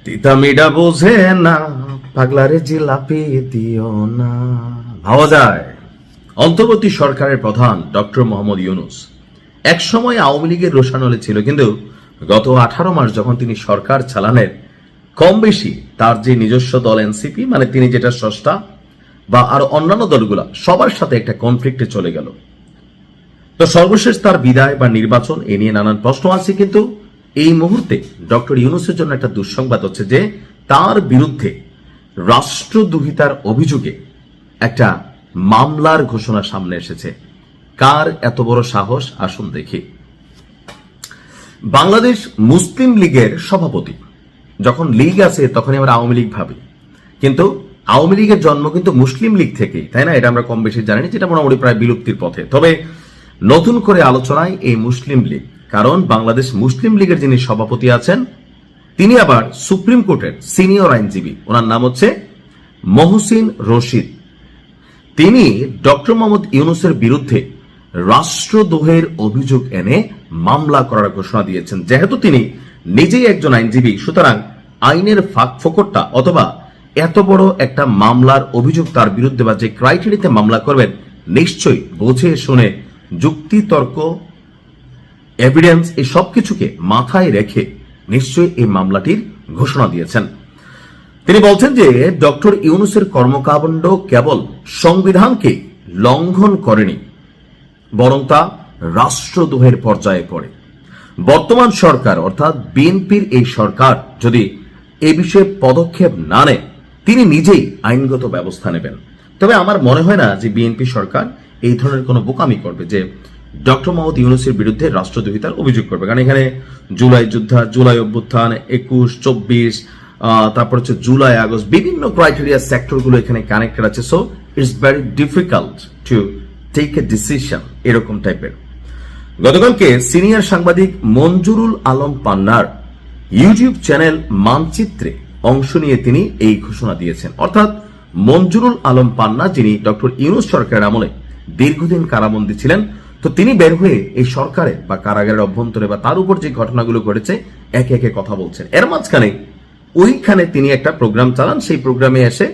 তিতা মিডা বোঝে না, পাগলারে জিলাপি দিও না। ভাবা যায় অন্তর্বর্তী সরকারের প্রধান ডক্টর মোহাম্মদ ইউনূস এক সময় আওয়ামী লীগের রোষানলে ছিল, কিন্তু গত 18 মাস যখন তিনি সরকার চালানের কম বেশি তার যে নিজস্ব দল এনসিপি, মানে তিনি যেটা স্রষ্টা, বা আরো অন্যান্য দলগুলা সবার সাথে একটা কনফ্লিক্টে চলে গেল। তো সর্বশেষ তার বিদায় বা নির্বাচন এ নিয়ে নানান প্রশ্ন আছে, কিন্তু এই মুহূর্তে ডক্টর ইউনূসের জন্য একটা দুঃসংবাদ হচ্ছে যে তার বিরুদ্ধে রাষ্ট্রদ্রোহিতার অভিযোগে একটা মামলার ঘোষণা সামনে এসেছে। কার এত বড় সাহস, আসুন দেখি। বাংলাদেশ মুসলিম লীগের সভাপতি, যখন লীগ আছে তখনই আমরা আওয়ামী লীগ ভাবি, কিন্তু আওয়ামী লীগের জন্ম কিন্তু মুসলিম লীগ থেকেই, তাই না? এটা আমরা কম বেশি জানি, যেটা মোটামুটি প্রায় বিলুপ্তির পথে। তবে নতুন করে আলোচনায় এই মুসলিম লীগ, কারণ বাংলাদেশ মুসলিম লীগের যিনি সভাপতি আছেন তিনি আবার সুপ্রিম কোর্টের সিনিয়র আইনজীবী, ওনার নাম হচ্ছে মহসিন রশিদ। তিনি ডক্টর মোহাম্মদ ইউনূসের বিরুদ্ধে রাষ্ট্রদ্রোহের অভিযোগ এনে মামলা করার ঘোষণা দিয়েছেন। যেহেতু তিনি নিজেই একজন আইনজীবী, সুতরাং আইনের ফাঁক ফোকরটা অথবা এত বড় একটা মামলার অভিযোগ তার বিরুদ্ধে বা যে ক্রাইটেরিয়াতে মামলা করবেন নিশ্চয়ই বুঝে শুনে যুক্তি তর্ক এভিডেন্স এই সব কিছুকে মাথায় রেখে নিশ্চয়ই এই মামলাটির ঘোষণা দিয়েছেন। তিনি বলছেন যে ডক্টর ইউনূসের কর্মকাণ্ড কেবল সংবিধানকে লঙ্ঘন করেনি, বরং তা রাষ্ট্রদ্রোহের পর্যায়ে পড়ে। বর্তমান সরকার অর্থাৎ বিএনপির এই সরকার যদি এ বিষয়ে পদক্ষেপ না নেয় তিনি নিজেই আইনগত ব্যবস্থা নেবেন। তবে আমার মনে হয় না যে বিএনপি সরকার এই ধরনের কোনো বোকামি করবে যে ডক্টর মোহাম্মদ ইউনূসের বিরুদ্ধে রাষ্ট্রদ্রোহিতার অভিযোগ করবে, কারণ এখানে জুলাই যুদ্ধা, জুলাই অভ্যুত্থান, 21, 24, তারপর হচ্ছে জুলাই আগস্ট, বিভিন্ন ক্রাইটেরিয়া সেক্টরগুলো এখানে কানেক্টেড আছে। So it's very difficult to take a decision এরকম টাইপের। গতকালকে সিনিয়র সাংবাদিক মঞ্জুরুল আলম পান্নার ইউটিউব চ্যানেল মানচিত্রে অংশ নিয়ে তিনি এই ঘোষণা দিয়েছেন। অর্থাৎ মঞ্জুরুল আলম পান্না, যিনি ডক্টর ইউনূস সরকারের আমলে দীর্ঘদিন কারাবন্দী ছিলেন, তো তিনি বের হয়ে এই সরকারের বা কারাগারের অভ্যন্তরে বা তার উপর যে ঘটনাগুলো ঘটেছে একে একে কথা বলছেন। এর মাঝখানে ওইখানে তিনি একটা প্রোগ্রাম চালান, সেই প্রোগ্রামে এসে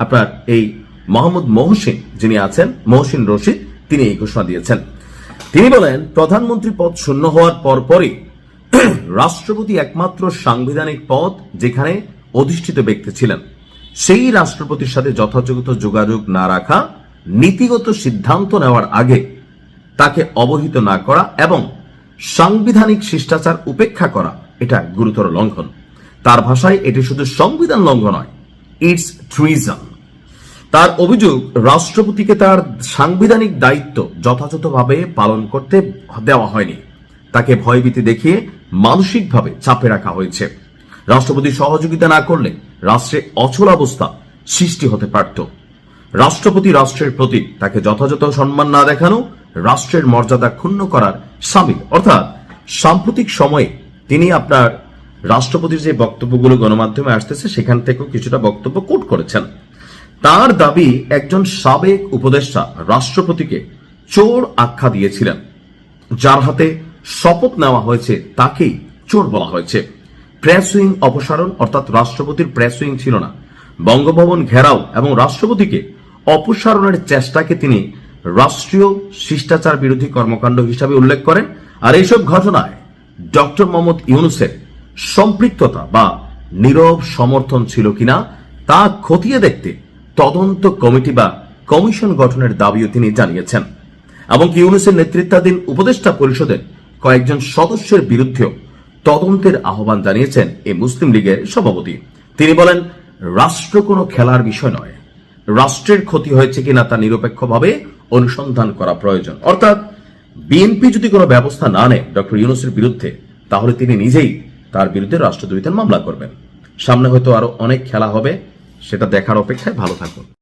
আপনার এই মোহাম্মদ মহসিন যিনি আছেন, মহসিন রশিদ, তিনি এই ঘোষণা দিয়েছেন। তিনি বলেন, প্রধানমন্ত্রী পদ শূন্য হওয়ার পরপরই রাষ্ট্রপতি একমাত্র সাংবিধানিক পদ যেখানে অধিষ্ঠিত ব্যক্তি ছিলেন, সেই রাষ্ট্রপতির সাথে যথাযথ যোগাযোগ না রাখা, নীতিগত সিদ্ধান্ত নেওয়ার আগে তাকে অবহিত না করা এবং সাংবিধানিক শিষ্টাচার উপেক্ষা করা, এটা গুরুতর লঙ্ঘন। তার ভাষায় এটি শুধু সংবিধান লঙ্ঘন নয়, ইটস ট্রিজন। তার অভিযোগ, রাষ্ট্রপতিকে তার সাংবিধানিক দায়িত্ব যথাযথভাবে পালন করতে দেওয়া হয়নি, তাকে ভয়ভীতি দেখিয়ে মানসিকভাবে চাপে রাখা হয়েছে। রাষ্ট্রপতি সহযোগিতা না করলে রাষ্ট্রে অচলাবস্থা সৃষ্টি হতে পারত। রাষ্ট্রপতি রাষ্ট্রের প্রতি, তাকে যথাযথ সম্মান না দেখানো রাষ্ট্রের মর্যাদা ক্ষুণ্ণ করার শামিল। অর্থাৎ সাম্প্রতিক সময়ে তিনি আপনার রাষ্ট্রপতির যে বক্তব্যগুলো গণমাধ্যমে আসতেছে সেখান থেকেও কিছুটা বক্তব্য কোট করেছেন। তার দাবি, একজন সাবেক উপদেষ্টা রাষ্ট্রপতিকে চোর আখ্যা দিয়েছিলেন, যার হাতে শপথ নেওয়া হয়েছে তাকেই চোর বলা হয়েছে। প্রেস উইং অপসারণ, অর্থাৎ রাষ্ট্রপতির প্রেস উইং ছিল না, বঙ্গভবন ঘেরাও এবং রাষ্ট্রপতিকে অপসারণের চেষ্টাকে তিনি রাষ্ট্রীয় শিষ্টাচার বিরোধী কর্মকাণ্ড হিসাবে উল্লেখ করেন। আর এইসব ঘটনায় ডক্টর মোহাম্মদ ইউনূসের সম্পৃক্ততা বা নীরব সমর্থন ছিল কিনা তা খতিয়ে দেখতে তদন্ত কমিটি বা কমিশন গঠনের দাবিও তিনি জানিয়েছেন। এমনকি ইউনূসের নেতৃত্বাধীন উপদেষ্টা পরিষদের কয়েকজন সদস্যের বিরুদ্ধেও তদন্তের আহ্বান জানিয়েছেন এই মুসলিম লীগের সভাপতি। তিনি বলেন, রাষ্ট্র কোনো খেলার বিষয় নয়, রাষ্ট্রের ক্ষতি হয়েছে কিনা তা নিরপেক্ষভাবে অনুসন্ধান করা প্রয়োজন। অর্থাৎ বিএনপি যদি কোনো ব্যবস্থা না নেয় ডক্টর ইউনূসের বিরুদ্ধে, তাহলে তিনি নিজেই তার বিরুদ্ধে রাষ্ট্রদ্রোহিতার মামলা করবেন। সামনে হয়তো আরো অনেক খেলা হবে, সেটা দেখার অপেক্ষায়। ভালো থাকুন।